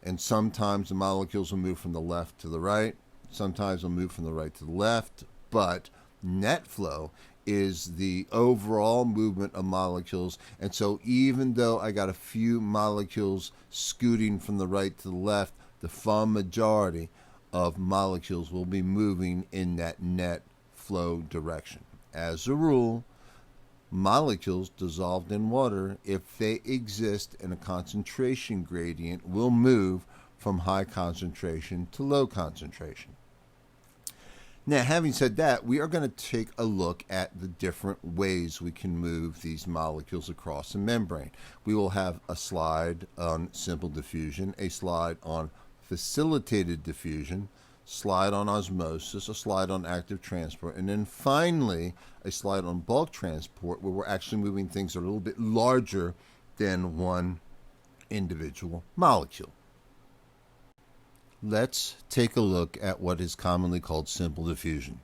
S1: and sometimes the molecules will move from the left to the right, sometimes they'll move from the right to the left, but net flow is the overall movement of molecules. And so even though I got a few molecules scooting from the right to the left, the far majority of molecules will be moving in that net flow direction. As a rule, molecules dissolved in water, if they exist in a concentration gradient, will move from high concentration to low concentration. Now, having said that, we are going to take a look at the different ways we can move these molecules across the membrane. We will have a slide on simple diffusion, a slide on facilitated diffusion, slide on osmosis, a slide on active transport, and then finally a slide on bulk transport, where we're actually moving things that are a little bit larger than one individual molecule. Let's take a look at what is commonly called simple diffusion.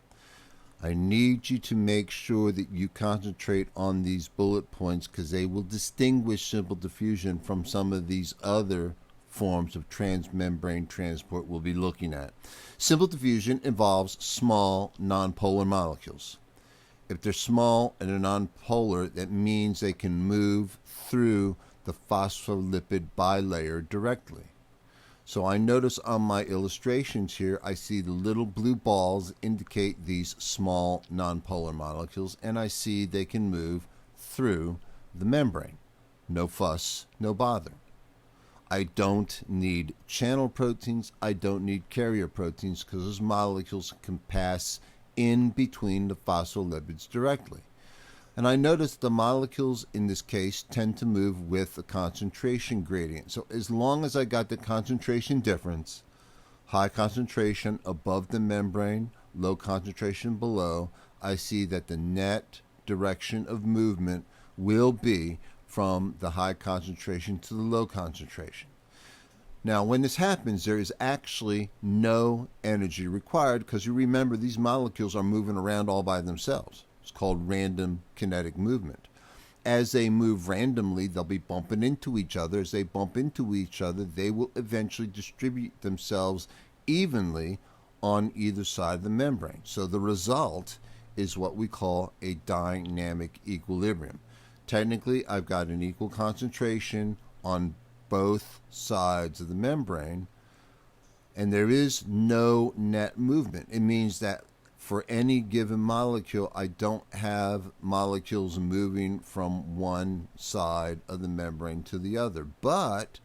S1: I need you to make sure that you concentrate on these bullet points, because they will distinguish simple diffusion from some of these other forms of transmembrane transport we'll be looking at. Simple diffusion involves small nonpolar molecules. If they're small and they're nonpolar, that means they can move through the phospholipid bilayer directly. So I notice on my illustrations here, I see the little blue balls indicate these small nonpolar molecules, and I see they can move through the membrane. No fuss, no bother. I don't need channel proteins, I don't need carrier proteins, because those molecules can pass in between the phospholipids directly. And I notice the molecules in this case tend to move with a concentration gradient. So as long as I got the concentration difference, high concentration above the membrane, low concentration below, I see that the net direction of movement will be from the high concentration to the low concentration. Now, when this happens, there is actually no energy required, because you remember these molecules are moving around all by themselves. It's called random kinetic movement. As they move randomly, they'll be bumping into each other. As they bump into each other, they will eventually distribute themselves evenly on either side of the membrane. So the result is what we call a dynamic equilibrium. Technically, I've got an equal concentration on both sides of the membrane, and there is no net movement. It means that for any given molecule, I don't have molecules moving from one side of the membrane to the other, but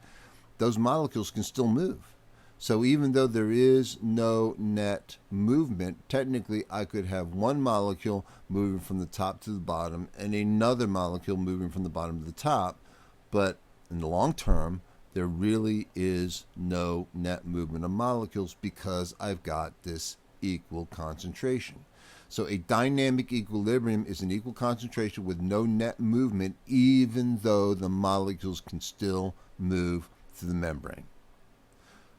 S1: those molecules can still move. So even though there is no net movement, technically I could have one molecule moving from the top to the bottom and another molecule moving from the bottom to the top, but in the long term, there really is no net movement of molecules, because I've got this equal concentration. So a dynamic equilibrium is an equal concentration with no net movement, even though the molecules can still move through the membrane.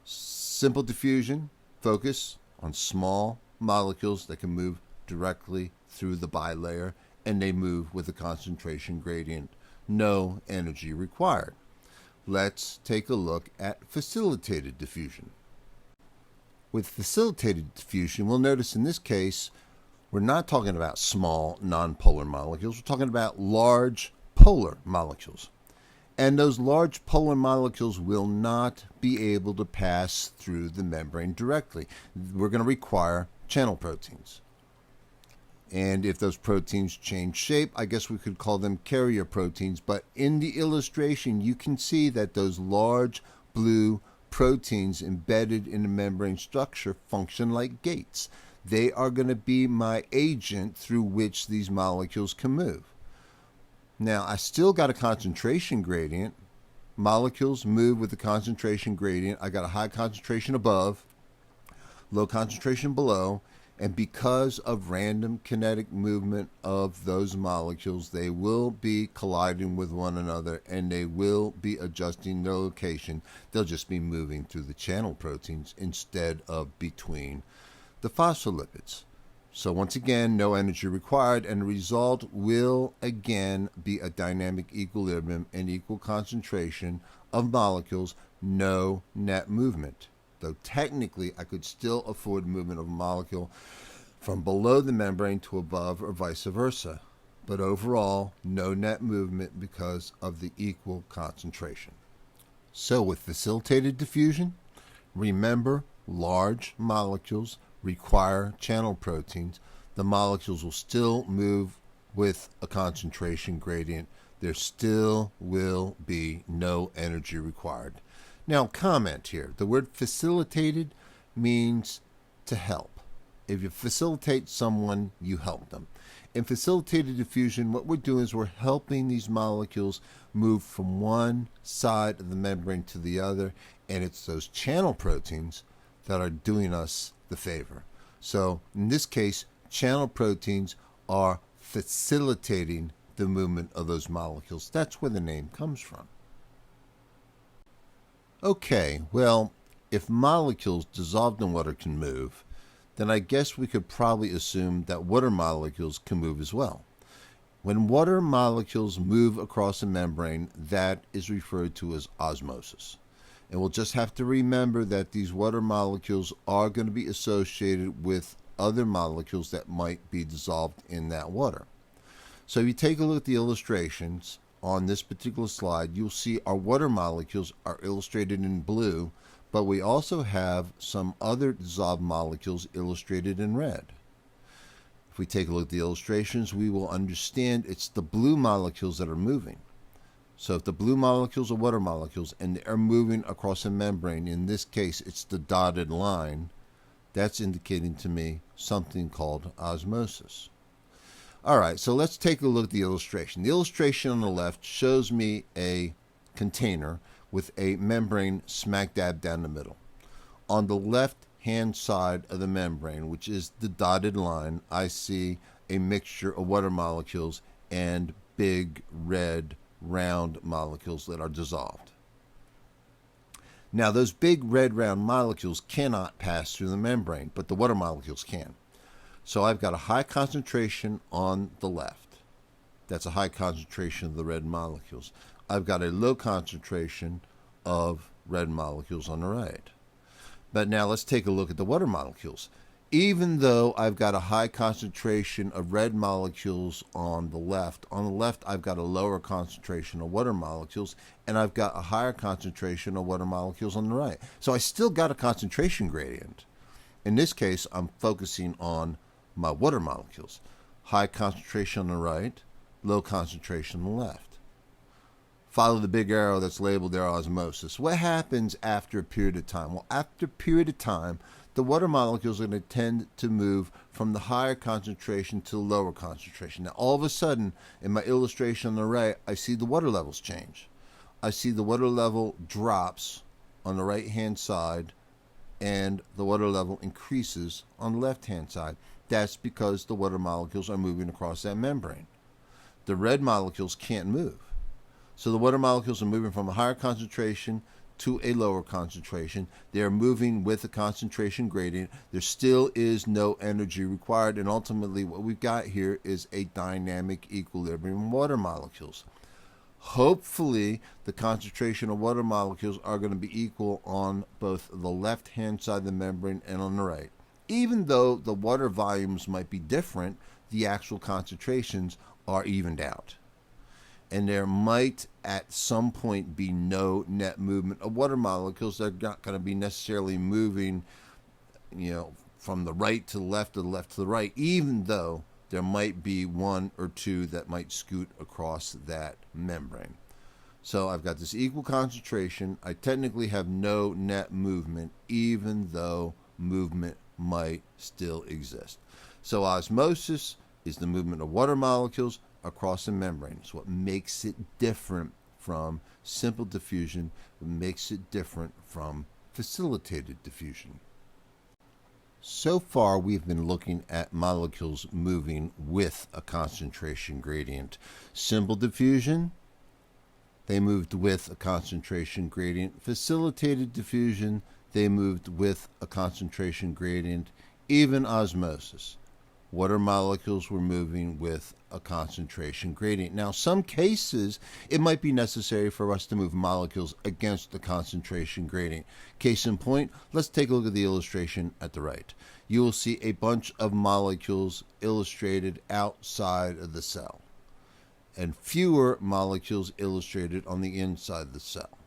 S1: Simple diffusion, focus on small molecules that can move directly through the bilayer, and they move with a concentration gradient. No energy required. Let's take a look at facilitated diffusion. With facilitated diffusion, we'll notice in this case, we're not talking about small nonpolar molecules. We're talking about large polar molecules. And those large polar molecules will not be able to pass through the membrane directly. We're going to require channel proteins. And if those proteins change shape, I guess we could call them carrier proteins. But in the illustration, you can see that those large blue proteins embedded in the membrane structure function like gates. They are going to be my agent through which these molecules can move. Now, I still got a concentration gradient. Molecules move with the concentration gradient. I got a high concentration above, low concentration below, and because of random kinetic movement of those molecules, they will be colliding with one another, and they will be adjusting their location. They'll just be moving through the channel proteins instead of between the phospholipids. So once again, no energy required, and the result will again be a dynamic equilibrium and equal concentration of molecules, no net movement. Though technically I could still afford movement of a molecule from below the membrane to above or vice versa. But overall, no net movement because of the equal concentration. So with facilitated diffusion, remember, large molecules require channel proteins. The molecules will still move with a concentration gradient. There still will be no energy required. Now, comment here. The word facilitated means to help. If you facilitate someone, you help them. In facilitated diffusion, what we're doing is we're helping these molecules move from one side of the membrane to the other, and it's those channel proteins that are doing us the favor. So in this case, channel proteins are facilitating the movement of those molecules. That's where the name comes from. Okay, well, if molecules dissolved in water can move, then I guess we could probably assume that water molecules can move as well. When water molecules move across a membrane, that is referred to as osmosis. And we'll just have to remember that these water molecules are going to be associated with other molecules that might be dissolved in that water. So if you take a look at the illustrations on this particular slide, you'll see our water molecules are illustrated in blue, but we also have some other dissolved molecules illustrated in red. If we take a look at the illustrations, we will understand it's the blue molecules that are moving. So if the blue molecules are water molecules and they are moving across a membrane, in this case it's the dotted line, that's indicating to me something called osmosis. Alright, so let's take a look at the illustration. The illustration on the left shows me a container with a membrane smack dab down the middle. On the left hand side of the membrane, which is the dotted line, I see a mixture of water molecules and big red round molecules that are dissolved. Now those big red round molecules cannot pass through the membrane, but the water molecules can. So I've got a high concentration on the left. That's a high concentration of the red molecules. I've got a low concentration of red molecules on the right. But now let's take a look at the water molecules. Even though I've got a high concentration of red molecules on the left I've got a lower concentration of water molecules, and I've got a higher concentration of water molecules on the right. So I still got a concentration gradient. In this case, I'm focusing on my water molecules. High concentration on the right, low concentration on the left. Follow the big arrow that's labeled there, osmosis. What happens after a period of time? Well, after a period of time, the water molecules are going to tend to move from the higher concentration to the lower concentration. Now, all of a sudden, in my illustration on the right, I see the water levels change. I see the water level drops on the right-hand side, and the water level increases on the left-hand side. That's because the water molecules are moving across that membrane. The red molecules can't move. So the water molecules are moving from a higher concentration to a lower concentration. They are moving with a concentration gradient. There still is no energy required, and ultimately what we've got here is a dynamic equilibrium of water molecules. Hopefully the concentration of water molecules are going to be equal on both the left-hand side of the membrane and on the right. Even though the water volumes might be different, the actual concentrations are evened out. And there might at some point be no net movement of water molecules. They're not going to be necessarily moving, from the right to the left or the left to the right, even though there might be one or two that might scoot across that membrane. So I've got this equal concentration. I technically have no net movement, even though movement might still exist. So osmosis is the movement of water molecules across the membrane. It's what makes it different from simple diffusion, what makes it different from facilitated diffusion. So far, we've been looking at molecules moving with a concentration gradient. Simple diffusion, they moved with a concentration gradient. Facilitated diffusion, they moved with a concentration gradient. Even osmosis. Water molecules were moving with a concentration gradient. Now, some cases, it might be necessary for us to move molecules against the concentration gradient. Case in point, let's take a look at the illustration at the right. You will see a bunch of molecules illustrated outside of the cell, and fewer molecules illustrated on the inside of the cell.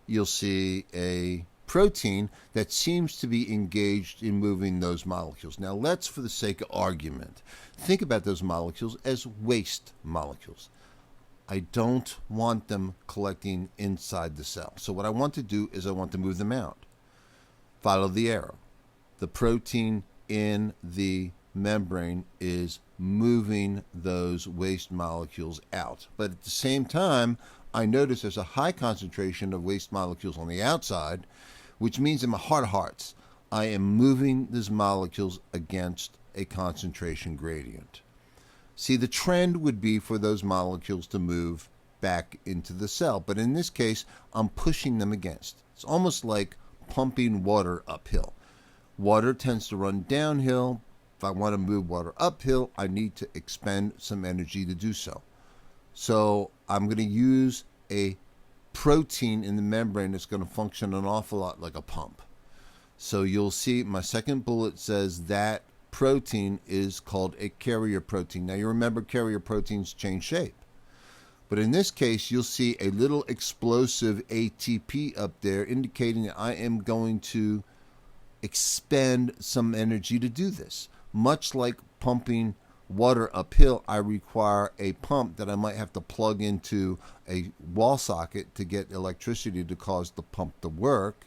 S1: You'll see a protein that seems to be engaged in moving those molecules. Now let's, for the sake of argument, think about those molecules as waste molecules. I don't want them collecting inside the cell. So what I want to do is I want to move them out. Follow the arrow. The protein in the membrane is moving those waste molecules out. But at the same time, I notice there's a high concentration of waste molecules on the outside, which means in my heart of hearts, I am moving these molecules against a concentration gradient. See, the trend would be for those molecules to move back into the cell, but in this case, I'm pushing them against. It's almost like pumping water uphill. Water tends to run downhill. If I want to move water uphill, I need to expend some energy to do so. So I'm going to use a protein in the membrane that's going to function an awful lot like a pump. So you'll see my second bullet says that protein is called a carrier protein. Now you remember carrier proteins change shape. But in this case, you'll see a little explosive ATP up there indicating that I am going to expend some energy to do this. Much like pumping water uphill, I require a pump that I might have to plug into a wall socket to get electricity to cause the pump to work.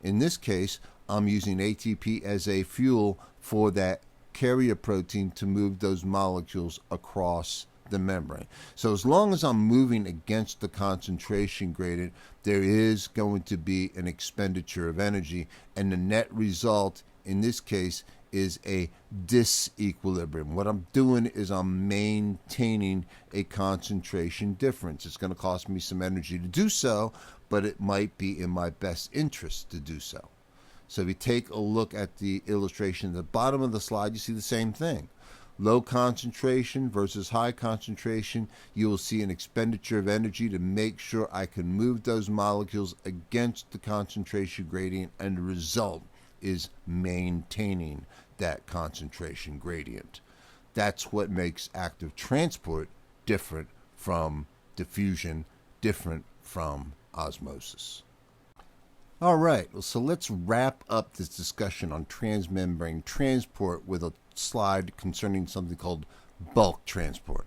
S1: In this case, I'm using ATP as a fuel for that carrier protein to move those molecules across the membrane. So as long as I'm moving against the concentration gradient, there is going to be an expenditure of energy, and the net result in this case is a disequilibrium. What I'm doing is I'm maintaining a concentration difference. It's going to cost me some energy to do so, but it might be in my best interest to do so. So if you take a look at the illustration at the bottom of the slide, you see the same thing. Low concentration versus high concentration, you will see an expenditure of energy to make sure I can move those molecules against the concentration gradient, and the result is maintaining that concentration gradient. That's what makes active transport different from diffusion, different from osmosis. All right, so let's wrap up this discussion on transmembrane transport with a slide concerning something called bulk transport.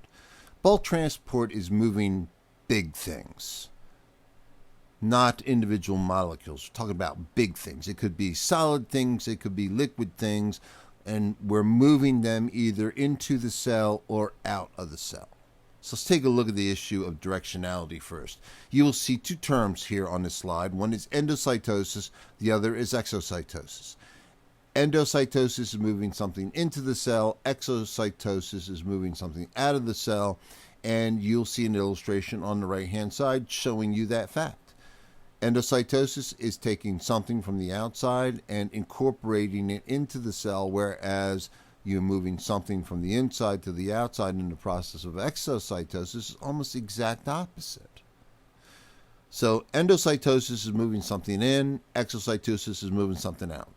S1: Bulk transport is moving big things, not individual molecules. We're talking about big things. It could be solid things, it could be liquid things, and we're moving them either into the cell or out of the cell. So let's take a look at the issue of directionality first. You will see two terms here on this slide. One is endocytosis, the other is exocytosis. Endocytosis is moving something into the cell, exocytosis is moving something out of the cell, and you'll see an illustration on the right-hand side showing you that fact. Endocytosis is taking something from the outside and incorporating it into the cell, whereas you're moving something from the inside to the outside in the process of exocytosis is almost the exact opposite. So endocytosis is moving something in, exocytosis is moving something out.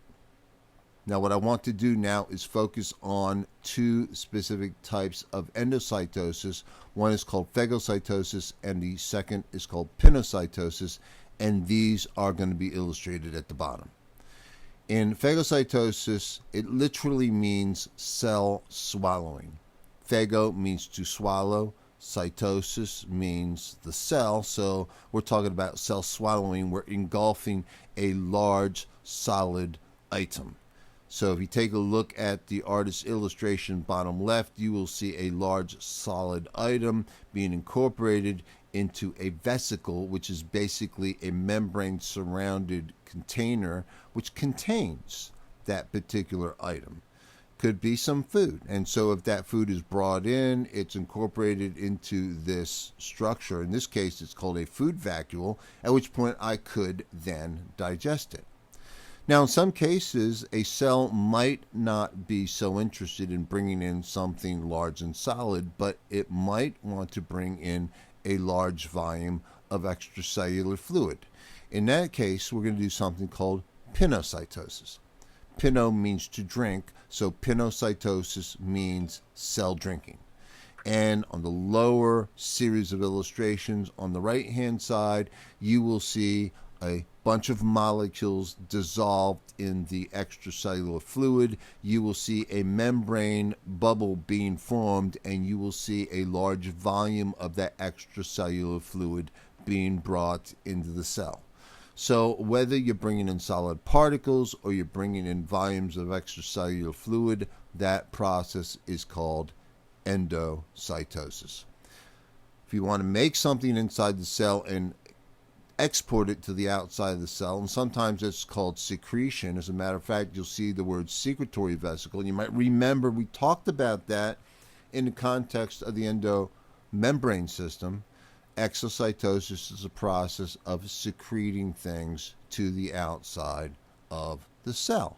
S1: Now what I want to do now is focus on two specific types of endocytosis. One is called phagocytosis and the second is called pinocytosis, and these are going to be illustrated at the bottom. In phagocytosis, it literally means cell swallowing. Phago means to swallow. Cytosis means the cell. So we're talking about cell swallowing. We're engulfing a large solid item. So if you take a look at the artist's illustration bottom left, you will see a large solid item being incorporated into a vesicle, which is basically a membrane surrounded container which contains that particular item. Could be some food, and so if that food is brought in, it's incorporated into this structure. In this case, it's called a food vacuole, at which point I could then digest it. Now, in some cases, a cell might not be so interested in bringing in something large and solid, but it might want to bring in a large volume of extracellular fluid. In that case, we're going to do something called pinocytosis. Pino means to drink, so pinocytosis means cell drinking. And on the lower series of illustrations on the right-hand side, you will see a bunch of molecules dissolved in the extracellular fluid. You will see a membrane bubble being formed, and you will see a large volume of that extracellular fluid being brought into the cell. So whether you're bringing in solid particles or you're bringing in volumes of extracellular fluid, that process is called endocytosis. If you want to make something inside the cell and export it to the outside of the cell, and sometimes it's called secretion. As a matter of fact, you'll see the word secretory vesicle, and you might remember we talked about that in the context of the endomembrane system. Exocytosis is a process of secreting things to the outside of the cell.